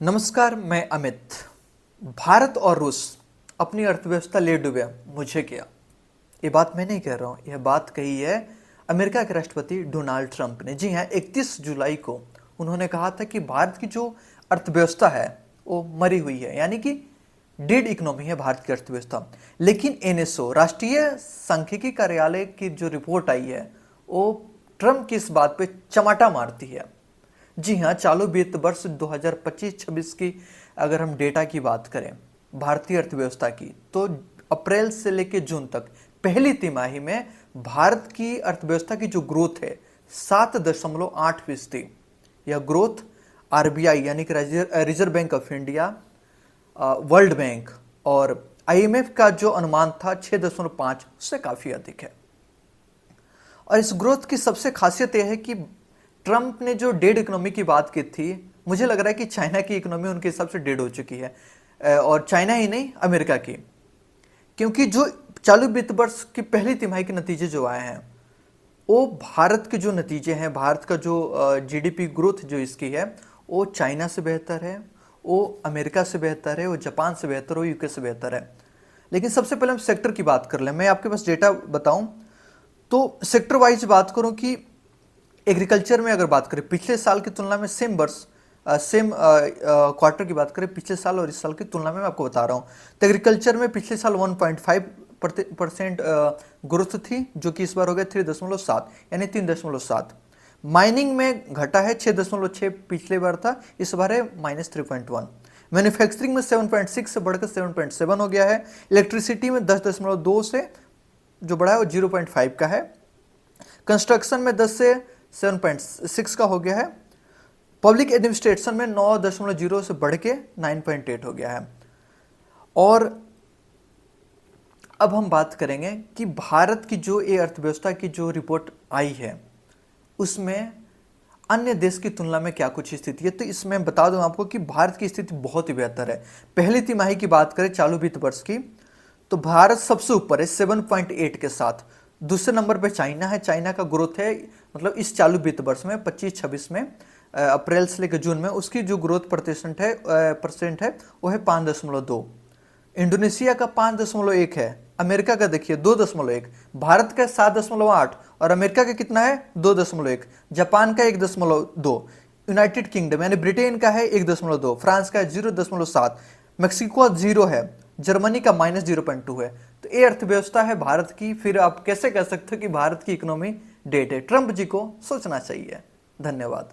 नमस्कार, मैं अमित। भारत और रूस अपनी अर्थव्यवस्था ले डूबे, मुझे क्या। ये बात मैं नहीं कह रहा हूँ, यह बात कही है अमेरिका के राष्ट्रपति डोनाल्ड ट्रंप ने। जी हाँ, 31 जुलाई को उन्होंने कहा था कि भारत की जो अर्थव्यवस्था है वो मरी हुई है, यानी कि डेड इकोनॉमी है भारत की अर्थव्यवस्था। लेकिन एनएसओ, राष्ट्रीय सांख्यिकी कार्यालय की जो रिपोर्ट आई है वो ट्रंप की इस बात पे चमाटा मारती है। जी हाँ, चालू वित्त वर्ष 2025-26 की अगर हम डेटा की बात करें भारतीय अर्थव्यवस्था की, तो अप्रैल से लेकर जून तक पहली तिमाही में भारत की अर्थव्यवस्था की जो ग्रोथ है 7.8%। यह ग्रोथ आरबीआई यानी कि reserve bank of India, world bank और आईएमएफ का जो अनुमान था 6.5 से काफी अधिक है। और इस ग्रोथ की सबसे खासियत यह है कि ट्रंप ने जो डेड इकोनॉमी की बात की थी, मुझे लग रहा है कि चाइना की इकोनॉमी उनके हिसाब से डेड हो चुकी है। और चाइना ही नहीं, अमेरिका की। क्योंकि जो चालू वित्त वर्ष की पहली तिमाही के नतीजे जो आए हैं वो भारत के जो नतीजे हैं, भारत का जो जीडीपी ग्रोथ जो इसकी है वो चाइना से बेहतर है, वो अमेरिका से बेहतर है, वो जापान से बेहतर है, वो यूके से बेहतर है। लेकिन सबसे पहले हम सेक्टर की बात कर लें। मैं आपके पास डेटा बताऊं तो सेक्टर वाइज बात करूं कि एग्रीकल्चर में अगर बात करें पिछले साल की तुलना में सेम वर्ष सेम क्वार्टर की बात करें पिछले साल और इस साल की तुलना में मैं आपको बता रहा हूं, तो एग्रीकल्चर में पिछले साल 1.5% ग्रोथ थी, जो कि इस बार हो गया 3.7, यानी 3.7। माइनिंग में घटा है 6.6, पिछले बार था, इस बार है -3.1। मैन्युफैक्चरिंग में 7.6 से बढ़कर 7.7 हो गया है। इलेक्ट्रिसिटी में 10.2 से जो बढ़ा है वो 0.5 का है। कंस्ट्रक्शन में 10 से 7.6 का हो गया है। पब्लिक एडमिनिस्ट्रेशन में 9.0 से बढ़ के 9.8 हो गया है। और अब हम बात करेंगे कि भारत की जो ये अर्थव्यवस्था की जो रिपोर्ट आई है उसमें अन्य देश की तुलना में क्या कुछ स्थिति है। तो इसमें बता दूं आपको कि भारत की स्थिति बहुत ही बेहतर है। पहली तिमाही की बात करें चालू वित्त वर्ष की, तो भारत सबसे ऊपर है 7.8 के साथ। दूसरे नंबर पे चाइना है। चाइना का ग्रोथ है, मतलब इस चालू वित्त वर्ष में 25-26 में अप्रैल से लेकर जून में उसकी जो ग्रोथ परसेंट है वो है 5.2। इंडोनेशिया का 5.1 है। अमेरिका का देखिए 2.1, भारत का 7.8 और अमेरिका का कितना है 2.1। जापान का 1.2, यूनाइटेड किंगडम यानी ब्रिटेन का है 1.2, फ्रांस का 0.7, मेक्सिको 0 है, जर्मनी का -0.2 है। तो ये अर्थव्यवस्था है भारत की। फिर आप कैसे कह सकते हो कि भारत की इकोनॉमी डेट है। ट्रंप जी को सोचना चाहिए। धन्यवाद।